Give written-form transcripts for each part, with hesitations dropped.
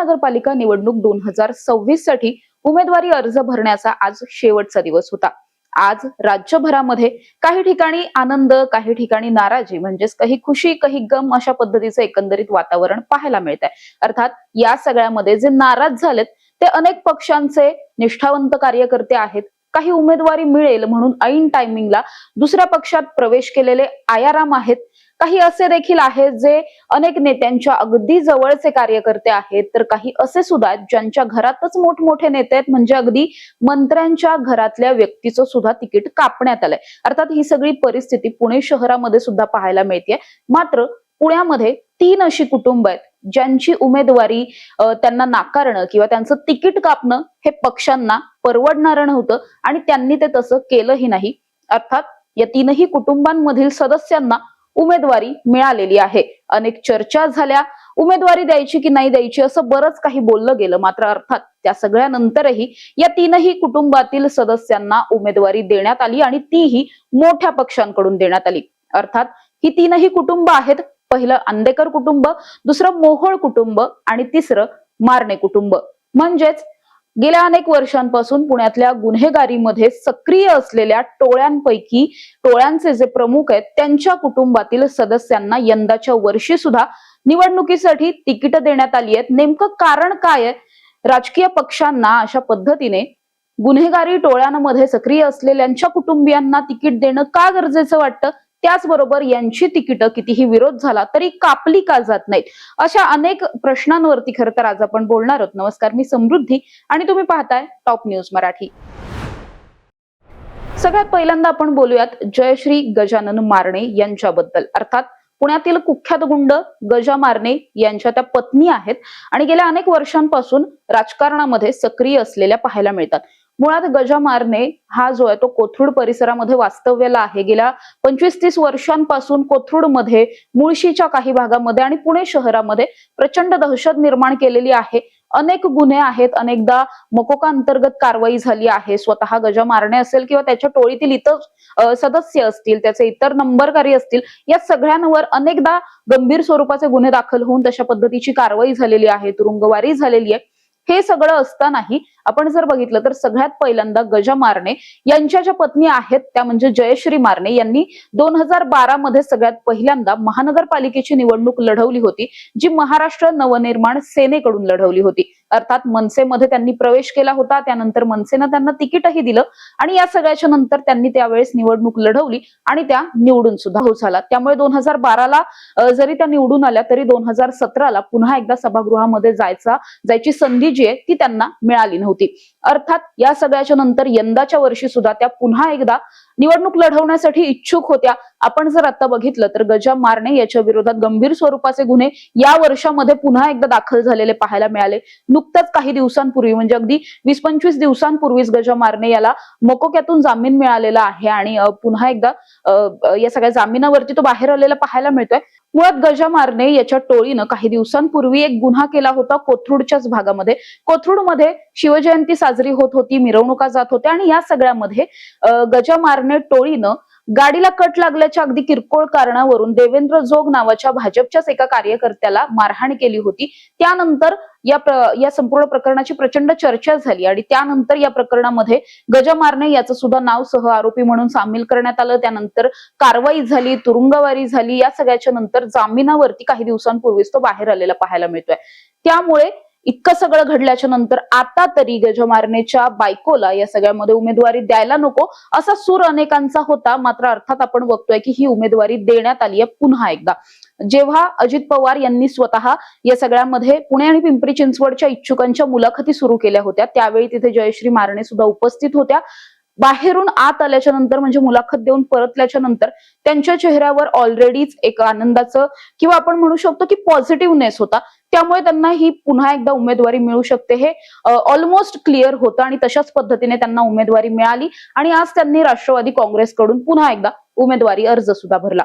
महानगरपालिका निवडणूक 2026 साठी उमेदवारी अर्ज भरण्याचा आज शेवटचा दिवस होता। आज राज्यभरामध्ये काही ठिकाणी आनंद, काही ठिकाणी नाराजी, म्हणजेच काही खुशी, काही गम अशा पद्धतीचं एकंदरीत वातावरण पाहायला मिळत आहे। अर्थात या सगळ्यामध्ये जे नाराज झालेत ते अनेक पक्षांचे निष्ठावंत कार्यकर्ते आहेत। काही उमेदवारी मिळेल म्हणून ऐन टायमिंगला दुसऱ्या पक्षात प्रवेश केलेले आयाराम आहेत। काही असे देखील आहेत जे अनेक नेत्यांच्या अगदी जवळचे कार्यकर्ते आहेत, तर काही असे सुद्धा आहेत ज्यांच्या घरातच मोठमोठे नेते आहेत, म्हणजे अगदी मंत्र्यांच्या घरातल्या व्यक्तीचं सुद्धा तिकीट कापण्यात आलंय। अर्थात ही सगळी परिस्थिती पुणे शहरामध्ये सुद्धा पाहायला मिळते। मात्र पुण्यामध्ये 3 अशी कुटुंब आहेत ज्यांची उमेदवारी त्यांना नाकारणं किंवा त्यांचं तिकीट कापणं हे पक्षांना परवडणारं नव्हतं आणि त्यांनी ते तसं केलंही नाही। अर्थात या 3ही कुटुंबांमधील सदस्यांना उमेदवारी मिळालेली आहे। अनेक चर्चा झाल्या, उमेदवारी द्यायची की नाही द्यायची असं बरंच काही बोललं गेलं। मात्र अर्थात त्या सगळ्यानंतरही या 3ही कुटुंबातील सदस्यांना उमेदवारी देण्यात आली आणि तीही मोठ्या पक्षांकडून देण्यात आली। अर्थात ही 3ही कुटुंब आहेत, पहिलं आंदेकर कुटुंब, दुसरं मोहोळ कुटुंब आणि तिसरं मारणे कुटुंब। म्हणजेच गेल्या अनेक वर्षांपासून पुण्यातल्या गुन्हेगारीमध्ये सक्रिय असलेल्या टोळ्यांचे जे प्रमुख आहेत त्यांच्या कुटुंबातील सदस्यांना यंदाच्या वर्षी सुद्धा निवडणुकीसाठी तिकीट देण्यात आली आहेत। नेमकं कारण काय आहे? राजकीय पक्षांना अशा पद्धतीने गुन्हेगारी टोळ्यांमध्ये सक्रिय असलेल्यांच्या कुटुंबियांना तिकीट देणं का गरजेचं वाटतं? त्याचबरोबर यांची तिकीट कितीही विरोध झाला तरी कापली का जात नाहीत? अशा अनेक प्रश्नांवरती खरं तर आज आपण बोलणार आहोत। नमस्कार, मी समृद्धी आणि तुम्ही पाहताय टॉप न्यूज मराठी। सगळ्यात पहिल्यांदा आपण बोलूयात जयश्री गजानन मारणे यांच्याबद्दल। अर्थात पुण्यातील कुख्यात गुंड गजा मारणे यांच्या त्या पत्नी आहेत आणि गेल्या अनेक वर्षांपासून राजकारणामध्ये सक्रिय असलेल्या पाहायला मिळतात। मुळात गजा मारणे हा जो आहे तो कोथरूड परिसरामध्ये वास्तव्याला आहे। गेल्या 25-30 वर्षांपासून कोथरूडमध्ये, मुळशीच्या काही भागामध्ये आणि पुणे शहरामध्ये प्रचंड दहशत निर्माण केलेली आहे। अनेक गुन्हे आहेत, अनेकदा मकोका अंतर्गत कारवाई झाली आहे। स्वतः गजा मारणे असेल किंवा त्याच्या टोळीतील इतर सदस्य असतील, त्याचे इतर नंबरकारी असतील, या सगळ्यांवर अनेकदा गंभीर स्वरूपाचे गुन्हे दाखल होऊन तशा पद्धतीची कारवाई झालेली आहे, तुरुंगवारी झालेली आहे। हे सगळं असतानाही आपण जर बघितलं तर सगळ्यात पहिल्यांदा गजा मारणे यांच्या ज्या पत्नी आहेत त्या म्हणजे जयश्री मारणे यांनी 2012 मध्ये सगळ्यात पहिल्यांदा महानगरपालिकेची निवडणूक लढवली होती, जी महाराष्ट्र नवनिर्माण सेनेकडून लढवली होती। अर्थात मनसेमध्ये त्यांनी प्रवेश केला होता, त्यानंतर मनसेनं त्यांना तिकीटही दिलं आणि या सगळ्याच्या नंतर त्यांनी त्यावेळेस निवडणूक लढवली आणि त्या निवडून सुद्धा झाला। त्यामुळे 2012ला जरी त्या निवडून आल्या तरी 2017ला पुन्हा एकदा सभागृहामध्ये जायची संधी जी आहे ती त्यांना मिळाली नव्हती। अर्थात या सगळ्याच्या नंतर यंदाच्या वर्षी सुद्धा त्या पुन्हा एकदा निवडणूक लढवण्यासाठी इच्छुक होत्या। आपण जर आता बघितलं तर गजा मारणे याच्या विरोधात गंभीर स्वरूपाचे गुन्हे या वर्षामध्ये पुन्हा एकदा दाखल झालेले पाहायला मिळाले। नुकतंच काही दिवसांपूर्वी, म्हणजे अगदी 20-25 दिवसांपूर्वीच गजा मारणे याला मकोक्यातून जामीन मिळालेला आहे आणि पुन्हा एकदा या सगळ्या जामिनावरती तो बाहेर आलेला पाहायला मिळतोय। मुळात गजा मारणे याच्या टोळीनं काही दिवसांपूर्वी एक गुन्हा केला होता कोथरूडच्याच भागामध्ये। कोथरूडमध्ये शिवजयंती साजरी होत होती, मिरवणुका जात होत्या आणि या सगळ्यामध्ये गजा मारणे टोळीनं गाडीला कट लागल्याच्या अगदी किरकोळ कारणावरून देवेंद्र जोग नावाच्या भाजपच्याच एका कार्यकर्त्याला मारहाण केली होती। त्यानंतर या संपूर्ण प्रकरणाची प्रचंड चर्चा झाली आणि त्यानंतर या प्रकरणामध्ये गजा मारणे याचं सुद्धा नाव सह आरोपी म्हणून सामील करण्यात आलं। त्यानंतर कारवाई झाली, तुरुंगवारी झाली। या सगळ्याच्या नंतर जामिनावरती काही दिवसांपूर्वीच तो बाहेर आलेला पाहायला मिळतोय। त्यामुळे इतकं सगळं घडल्याच्या नंतर आता तरी गजा मारण्याच्या बायकोला या सगळ्यामध्ये उमेदवारी द्यायला नको असा सूर अनेकांचा होता। मात्र अर्थात आपण बघतोय की ही उमेदवारी देण्यात आली आहे पुन्हा एकदा। जेव्हा अजित पवार यांनी स्वतः या सगळ्यामध्ये पुणे आणि पिंपरी चिंचवडच्या इच्छुकांच्या मुलाखती सुरू केल्या होत्या, त्यावेळी तिथे जयश्री मारणे सुद्धा उपस्थित होत्या। बाहेरून आत आल्याच्या नंतर, म्हणजे मुलाखत देऊन परतल्याच्या नंतर त्यांच्या चेहऱ्यावर ऑलरेडीच एक आनंदाचं किंवा आपण म्हणू शकतो की पॉझिटिव्हनेस होता। त्यामुळे त्यांना ही पुन्हा एकदा उमेदवारी मिळू शकते हे ऑलमोस्ट क्लिअर होतं आणि तशाच पद्धतीने त्यांना उमेदवारी मिळाली आणि आज त्यांनी राष्ट्रवादी काँग्रेसकडून पुन्हा एकदा उमेदवारी अर्ज सुद्धा भरला।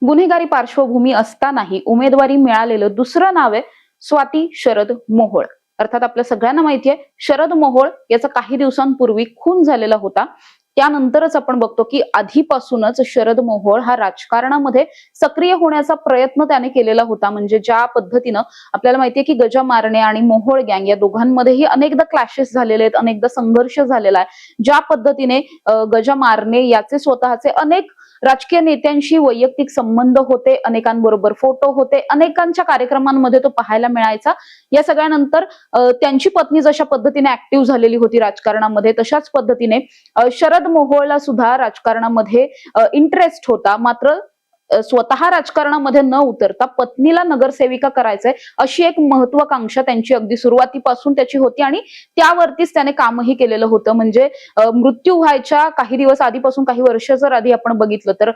गुन्हेगारी पार्श्वभूमी असतानाही उमेदवारी मिळालेलं दुसरं नाव आहे स्वाती शरद मोहोळ। अर्थात आपल्या सगळ्यांना माहिती आहे शरद मोहोळ याचा काही दिवसांपूर्वी खून झालेला होता। त्यानंतरच आपण बघतो की आधीपासूनच शरद मोहोळ हा राजकारणामध्ये सक्रिय होण्याचा प्रयत्न त्याने केलेला होता. म्हणजे ज्या पद्धतीनं आपल्याला माहितीये की गजा मारणे आणि मोहोळ गँग या दोघांमध्येही अनेकदा क्लॅशेस झालेले आहेत, अनेकदा संघर्ष झालेला आहे. ज्या पद्धतीने गजा मारणे याचे स्वतःचे अनेक राजकीय नेत्यांशी वैयक्तिक संबंध होते, अनेकांबरोबर फोटो होते, अनेकांच्या कार्यक्रमांमध्ये तो पाहायला मिळायचा. या सगळ्यानंतर त्यांची पत्नी जशा पद्धतीने ऍक्टिव्ह झालेली होती राजकारणामध्ये, तशाच पद्धतीने शरद मोहोळला सुद्धा राजकारणामध्ये इंटरेस्ट होता. मात्र स्वतः राजकारणामध्ये न उतरता पत्नीला नगरसेविका करायचंय अशी एक महत्वाकांक्षा त्यांची अगदी सुरुवातीपासून त्याची होती आणि त्यावरतीच त्याने कामही केलेलं होतं. म्हणजे मृत्यू व्हायच्या काही दिवस आधीपासून, काही वर्ष जर आधी आपण बघितलं तर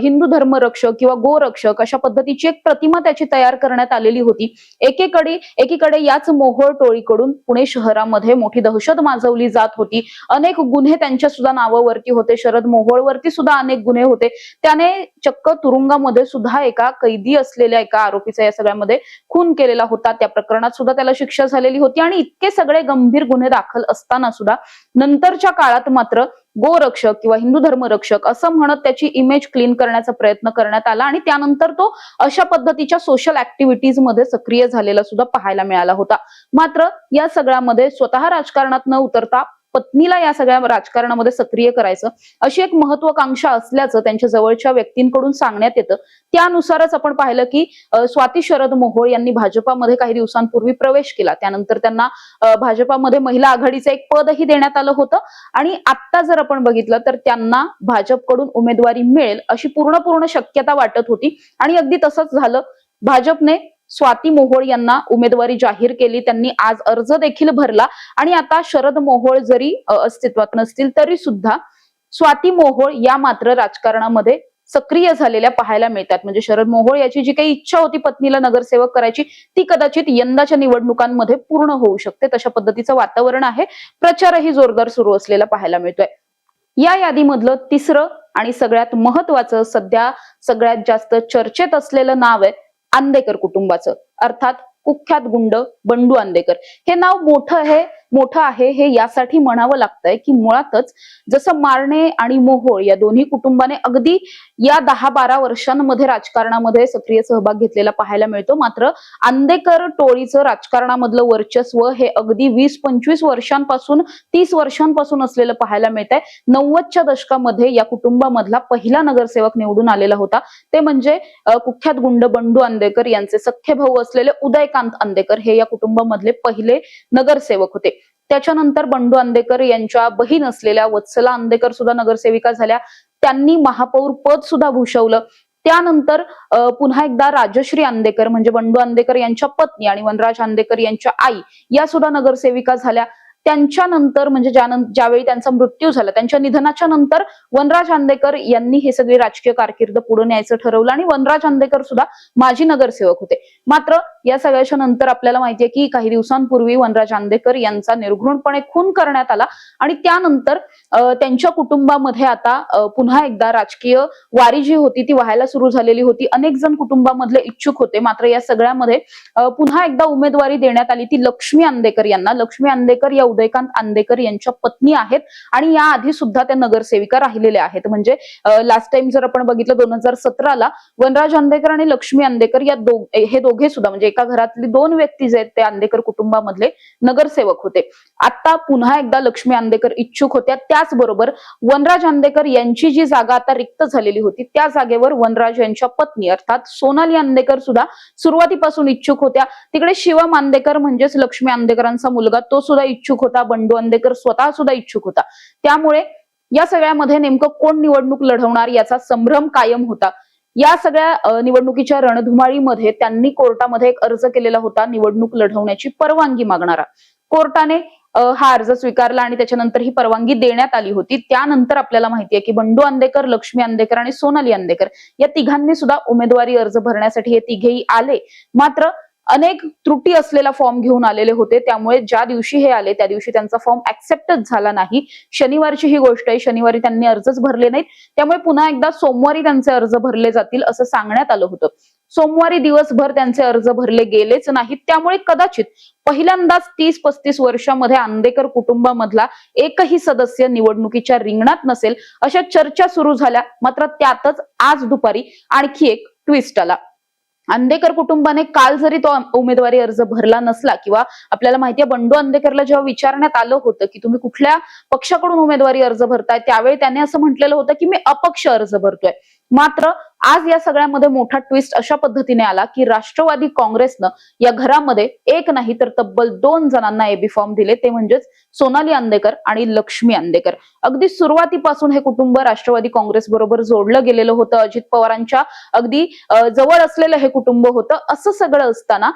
हिंदू धर्मरक्षक किंवा गोरक्षक अशा पद्धतीची एक प्रतिमा त्याची तयार करण्यात आलेली होती. एकीकडे याच मोहोळ टोळीकडून पुणे शहरामध्ये मोठी दहशत माजवली जात होती. अनेक गुन्हे त्यांच्या सुद्धा नावावरती होते. शरद मोहोळवरती सुद्धा अनेक गुन्हे होते. त्याने चक्क तुरुंगामध्ये सुद्धा एका कैदी असलेल्या एका आरोपीचा या सगळ्यामध्ये खून केलेला होता. त्या प्रकरणात सुद्धा त्याला शिक्षा झालेली होती आणि इतके सगळे गंभीर गुन्हे दाखल असताना सुद्धा नंतरच्या काळात मात्र गोरक्षक किंवा हिंदू धर्मरक्षक असं म्हणत त्याची इमेज क्लीन करण्याचा प्रयत्न करण्यात आला आणि त्यानंतर तो अशा पद्धतीच्या सोशल ऍक्टिव्हिटीज मध्ये सक्रिय झालेला सुद्धा पाहायला मिळाला होता. मात्र या सगळ्यामध्ये स्वतः राजकारणात न उतरता पत्नीला या सगळ्या राजकारणामध्ये सक्रिय करायचं अशी एक महत्वाकांक्षा असल्याचं त्यांच्या जवळच्या व्यक्तींकडून सांगण्यात येतं. त्यानुसारच आपण पाहिलं की स्वाती शरद मोहोळ यांनी भाजपामध्ये काही दिवसांपूर्वी प्रवेश केला. त्यानंतर त्यांना भाजपामध्ये महिला आघाडीचं एक पदही देण्यात आलं होतं आणि आता जर आपण बघितलं तर त्यांना भाजपकडून उमेदवारी मिळेल अशी पूर्ण शक्यता वाटत होती आणि अगदी तसंच झालं. भाजपने स्वाती मोहोळ यांना उमेदवारी जाहीर केली. त्यांनी आज अर्ज देखील भरला आणि आता शरद मोहोळ जरी अस्तित्वात नसतील तरी सुद्धा स्वाती मोहोळ या मात्र राजकारणामध्ये सक्रिय झालेल्या पाहायला मिळतात. म्हणजे शरद मोहोळ याची जी काही इच्छा होती पत्नीला नगरसेवक करायची ती कदाचित यंदाच्या निवडणुकांमध्ये पूर्ण होऊ शकते. तशा पद्धतीचं वातावरण आहे. प्रचारही जोरदार सुरू असलेला पाहायला मिळतोय. या यादीमधलं तिसरं आणि सगळ्यात महत्वाचं, सध्या सगळ्यात जास्त चर्चेत असलेलं नाव आहे आंदेकर कुटुंबाचं, अर्थात कुख्यात गुंड बंडू आंदेकर. हे नाव मोठं आहे हे यासाठी म्हणावं लागतंय की मुळातच जसं मारणे आणि मोहोळ या दोन्ही कुटुंबाने अगदी या 10-12 वर्षांमध्ये राजकारणामध्ये सक्रिय सहभाग घेतलेला पाहायला मिळतो. मात्र आंदेकर टोळीचं राजकारणामधलं वर्चस्व हे अगदी 20-25 वर्षांपासून 30 वर्षांपासून असलेलं पाहायला मिळतंय. 90च्या दशकामध्ये या कुटुंबामधला पहिला नगरसेवक निवडून आलेला होता. ते म्हणजे कुख्यात गुंड बंडू आंदेकर यांचे सख्खे भाऊ असलेले उदयकांत आंदेकर हे या कुटुंबामधले पहिले नगरसेवक होते. त्याच्यानंतर बंडू आंदेकर यांच्या बहीण असलेल्या वत्सला आंदेकर सुद्धा नगरसेविका झाल्या. त्यांनी महापौर पद सुद्धा भूषवलं. त्यानंतर पुन्हा एकदा राजश्री आंदेकर म्हणजे बंडू आंदेकर यांच्या पत्नी आणि वनराज आंदेकर यांच्या आई या सुद्धा नगरसेविका झाल्या. त्यांच्यानंतर म्हणजे ज्यावेळी त्यांचा मृत्यू झाला, त्यांच्या निधनाच्या नंतर वनराज आंदेकर यांनी हे सगळी राजकीय कारकीर्द पुढे न्यायचं ठरवलं आणि वनराज आंदेकर सुद्धा माजी नगरसेवक होते. मात्र या सगळ्याच्या नंतर आपल्याला माहितीये की काही दिवसांपूर्वी वनराज आंदेकर यांचा निर्घृणपणे खून करण्यात आला आणि त्यानंतर त्यांच्या कुटुंबामध्ये आता पुन्हा एकदा राजकीय वारी जी होती ती व्हायला सुरू झालेली होती. अनेक जण कुटुंबामधले इच्छुक होते. मात्र या सगळ्यामध्ये पुन्हा एकदा उमेदवारी देण्यात आली ती लक्ष्मी आंदेकर यांना. लक्ष्मी आंदेकर या उदयकांत आंदेकर यांच्या पत्नी आहेत आणि या आधी सुद्धा त्या नगरसेविका राहिलेल्या आहेत. म्हणजे लास्ट टाइम जर आपण बघितलं 2017ला वनराज आंदेकर आणि लक्ष्मी आंदेकर हे दोघे सुद्धा म्हणजे एका घरातली दोन व्यक्ती जे आहेत ते आंदेकर कुटुंबामधले नगरसेवक होते. आता पुन्हा एकदा लक्ष्मी आंदेकर इच्छुक होत्या. त्याचबरोबर वनराज आंदेकर यांची जी जागा आता रिक्त झालेली होती त्या जागेवर वनराज यांच्या पत्नी अर्थात सोनाली आंदेकर सुद्धा सुरुवातीपासून इच्छुक होत्या. तिकडे शिवम आंदेकर म्हणजेच लक्ष्मी आंदेकरांचा मुलगा तो सुद्धा इच्छुक होता. बंडू आंदेकर स्वतः सुद्धा इच्छुक होता. त्यामुळे या सगळ्यामध्ये नेमकं कोण निवडणूक लढवणार याचा संभ्रम कायम होता. या सगळ्या निवडणुकीच्या रणधुमाळीमध्ये त्यांनी कोर्टामध्ये एक अर्ज केलेला होता निवडणूक लढवण्याची परवानगी मागणारा. कोर्टाने हा अर्ज स्वीकारला आणि त्याच्यानंतर ही परवानगी देण्यात आली होती. त्यानंतर आपल्याला माहितीये की बंडू आंदेकर, लक्ष्मी आंदेकर आणि सोनाली आंदेकर या तिघांनी सुद्धा उमेदवारी अर्ज भरण्यासाठी हे तिघेही आले. मात्र अनेक त्रुटी असलेला फॉर्म घेऊन आलेले होते. त्यामुळे ज्या दिवशी हे आले त्या दिवशी त्यांचा फॉर्म ऍक्सेप्टच झाला नाही. शनिवारची ही गोष्ट आहे. शनिवारी त्यांनी अर्जच भरले नाहीत. त्यामुळे पुन्हा एकदा सोमवारी त्यांचे अर्ज भरले जातील असं सांगण्यात आलं होतं. सोमवारी दिवसभर त्यांचे अर्ज भरले गेलेच नाहीत. त्यामुळे कदाचित पहिल्यांदाच 30-35 वर्षामध्ये आंदेकर कुटुंबामधला एकही सदस्य निवडणुकीच्या रिंगणात नसेल अशा चर्चा सुरू झाल्या. मात्र त्यातच आज दुपारी आणखी एक ट्विस्ट आला. आंदेकर कुटुंबाने काल जरी तो उमेदवारी अर्ज भरला नसला किंवा आपल्याला माहितीये बंडू आंदेकरला जेव्हा विचारण्यात आलं होतं की तुम्ही कुठल्या पक्षाकडून उमेदवारी अर्ज भरताय, त्यावेळी त्याने असं म्हटलेलं होतं की मी अपक्ष अर्ज भरतोय. मात्र आज या सगळ्यामध्ये मोठा ट्विस्ट अशा पद्धतीने आला की राष्ट्रवादी काँग्रेसनं या घरामध्ये एक नाही तर तब्बल 2 जणांना एबी फॉर्म दिले, ते म्हणजेच सोनाली आंदेकर आणि लक्ष्मी आंदेकर. अगदी सुरुवातीपासून हे कुटुंब राष्ट्रवादी काँग्रेस बरोबर जोडलं गेलेलं होतं. अजित पवारांच्या अगदी जवळ असलेलं हे कुटुंब होतं. असं सगळं असताना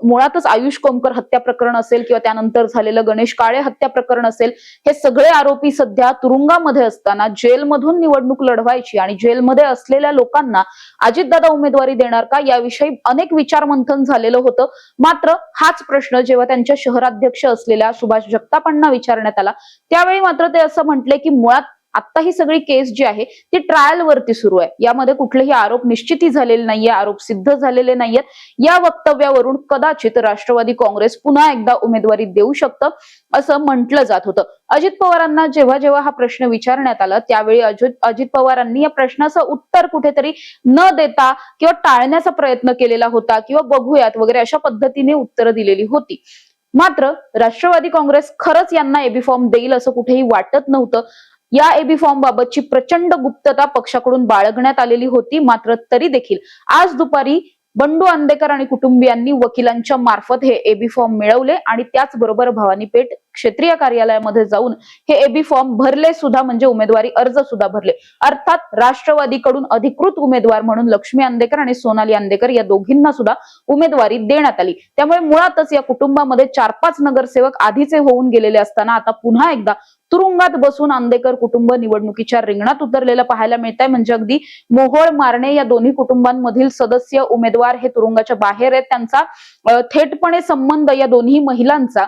मुळातच आयुष कोमकर हत्या प्रकरण असेल किंवा त्यानंतर झालेलं गणेश काळे हत्या प्रकरण असेल, हे सगळे आरोपी सध्या तुरुंगामध्ये असताना जेलमधून निवडणूक लढवायची आणि जेलमध्ये असलेल्या लोकांना अजितदादा उमेदवारी देणार का याविषयी अनेक विचारमंथन झालेलं होतं. मात्र हाच प्रश्न जेव्हा त्यांच्या शहराध्यक्ष असलेल्या सुभाष जगतापांना विचारण्यात आला, त्यावेळी मात्र ते असं म्हटले की मुळात आता ही सगळी केस जी आहे ती ट्रायल वरती सुरू आहे. यामध्ये कुठलेही आरोप निश्चिती झालेले नाहीये, आरोप सिद्ध झालेले नाहीयेत. या वक्तव्यावरून कदाचित राष्ट्रवादी काँग्रेस पुन्हा एकदा उमेदवारी देऊ शकतं असं म्हटलं जात होतं. अजित पवारांना जेव्हा जेव्हा हा प्रश्न विचारण्यात आला, त्यावेळी अजित पवारांनी या प्रश्नाचं उत्तर कुठेतरी न देता किंवा टाळण्याचा प्रयत्न केलेला होता किंवा बघूयात वगैरे अशा पद्धतीने उत्तरं दिलेली होती. मात्र राष्ट्रवादी काँग्रेस खरंच यांना एबी फॉर्म देईल असं कुठेही वाटत नव्हतं. या एबी फॉर्म बाबतची प्रचंड गुप्तता पक्षाकडून बाळगण्यात आलेली होती. मात्र तरी देखील आज दुपारी बंडू आंदेकर आणि कुटुंबियांनी वकिलांच्या मार्फत हे एबी फॉर्म मिळवले आणि त्याचबरोबर भवानीपेठ क्षेत्रीय कार्यालयामध्ये जाऊन हे एबी फॉर्म भरले सुद्धा, म्हणजे उमेदवारी अर्ज सुद्धा भरले. अर्थात राष्ट्रवादीकडून अधिकृत उमेदवार म्हणून लक्ष्मी आंदेकर आणि सोनाली आंदेकर या दोघींना सुद्धा उमेदवारी देण्यात आली. त्यामुळे मुळातच या कुटुंबामध्ये 4-5 नगरसेवक आधीचे होऊन गेलेले असताना आता पुन्हा एकदा तुरुंगात बसून आंदेकर कुटुंब निवडणुकीच्या रिंगणात उतरलेलं पाहायला मिळत आहे. म्हणजे अगदी मोहोळ मारणे या दोन्ही कुटुंबांमधील सदस्य उमेदवार हे तुरुंगाच्या बाहेर आहेत. त्यांचा थेटपणे संबंध या दोन्ही महिलांचा,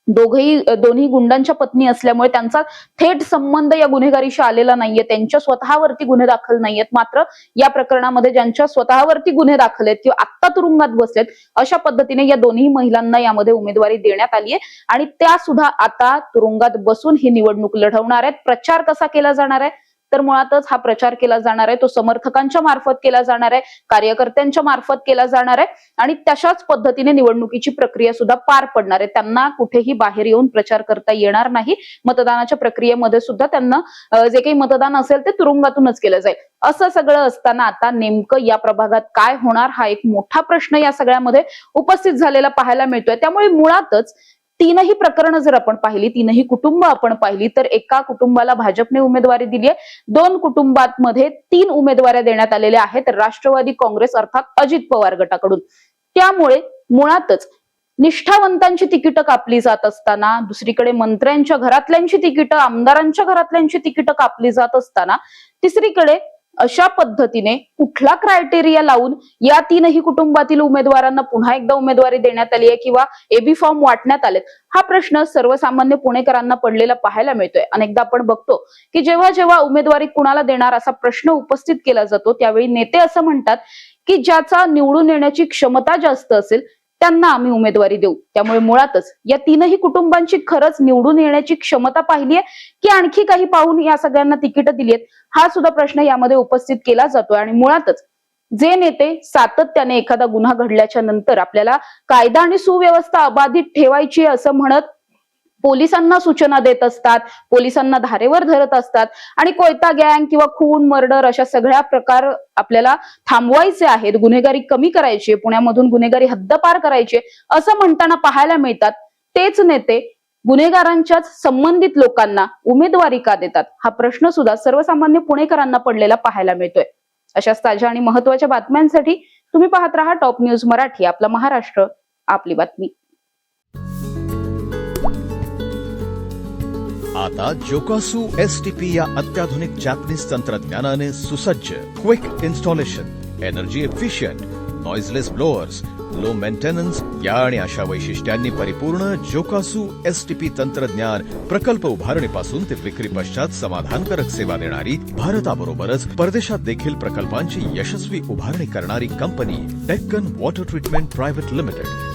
दोन्ही गुंडांच्या पत्नी असल्यामुळे त्यांचा थेट संबंध या गुन्हेगारीशी आलेला नाहीये. त्यांच्या स्वतःवरती गुन्हे दाखल नाहीयेत. मात्र या प्रकरणामध्ये ज्यांच्या स्वतःवरती गुन्हे दाखल आहेत किंवा आत्ता तुरुंगात बसलेत, अशा पद्धतीने या दोन्ही महिलांना यामध्ये उमेदवारी देण्यात आली आहे आणि त्या सुद्धा आता तुरुंगात बसून ही निवडणूक लढवणार आहेत. प्रचार कसा केला जाणार आहे, तर मुळातच हा प्रचार केला जाणार आहे तो समर्थकांच्या मार्फत केला जाणार आहे, कार्यकर्त्यांच्या मार्फत केला जाणार आहे आणि तशाच पद्धतीने निवडणुकीची प्रक्रिया सुद्धा पार पडणार आहे. त्यांना कुठेही बाहेर येऊन प्रचार करता येणार नाही. मतदानाच्या प्रक्रियेमध्ये सुद्धा त्यांना जे काही मतदान असेल ते तुरुंगातूनच केलं जाईल. असं सगळं असताना आता नेमकं या प्रभागात काय होणार हा एक मोठा प्रश्न या सगळ्यामध्ये उपस्थित झालेला पाहायला मिळतोय. त्यामुळे मुळातच तीनही प्रकरणं जर आपण पाहिली, तीनही कुटुंब आपण पाहिली, तर एका कुटुंबाला भाजपने उमेदवारी दिली आहे, 2 कुटुंबांमध्ये 3 उमेदवाऱ्या देण्यात आलेल्या आहेत राष्ट्रवादी काँग्रेस अर्थात अजित पवार गटाकडून. त्यामुळे मुळातच निष्ठावंतांची तिकीटं कापली जात असताना, दुसरीकडे मंत्र्यांच्या घरातल्यांची तिकीटं, आमदारांच्या घरातल्यांची तिकीटं कापली जात असताना, तिसरीकडे अशा पद्धतीने कुठला क्रायटेरिया लावून या तीनही कुटुंबातील उमेदवारांना पुन्हा एकदा उमेदवारी देण्यात आली आहे किंवा एबी फॉर्म वाटण्यात आलेत, हा प्रश्न सर्वसामान्य पुणेकरांना पडलेला पाहायला मिळतोय. अनेकदा आपण बघतो की जेव्हा जेव्हा उमेदवारी कुणाला देणार असा प्रश्न उपस्थित केला जातो, त्यावेळी नेते असं म्हणतात की ज्याचा निवडून येण्याची क्षमता जास्त असेल त्यांना आम्ही उमेदवारी देऊ. त्यामुळे मुळातच या तीनही कुटुंबांची खरंच निवडून येण्याची क्षमता पाहिली आहे की आणखी काही पाहून या सगळ्यांना तिकीटं दिली आहेत, हा सुद्धा प्रश्न यामध्ये उपस्थित केला जातोय. आणि मुळातच जे नेते सातत्याने एखादा गुन्हा घडल्याच्या नंतर आपल्याला कायदा आणि सुव्यवस्था अबाधित ठेवायची असं म्हणत पोलिसांना सूचना देत असतात, पोलिसांना धारेवर धरत असतात आणि कोयता गँग किंवा खून, मर्डर अशा सगळ्या प्रकार आपल्याला थांबवायचे आहेत, गुन्हेगारी कमी करायची, पुण्यामधून गुन्हेगारी हद्दपार करायची असं म्हणताना पाहायला मिळतात, तेच नेते गुन्हेगारांच्याच संबंधित लोकांना उमेदवारी का देतात, हा प्रश्न सुद्धा सर्वसामान्य पुणेकरांना पडलेला पाहायला मिळतोय. अशाच ताज्या आणि महत्त्वाच्या बातम्यांसाठी तुम्ही पाहत राहा टॉप न्यूज मराठी, आपला महाराष्ट्र आपली बातमी. आता जोकासू STP या अत्याधुनिक जॅपनीज तंत्रज्ञानाने सुसज्ज, quick installation, energy efficient noiseless blowers, low maintenance या आणि अशा वैशिष्ट्यांनी परिपूर्ण जोकासू एसटीपी तंत्रज्ञान प्रकल्प उभारणीपासून ते विक्री पश्चात समाधानकारक सेवा देणारी, भारताबरोबरच परदेशात देखील प्रकल्पांची यशस्वी उभारणी करणारी company Deccan water treatment private limited.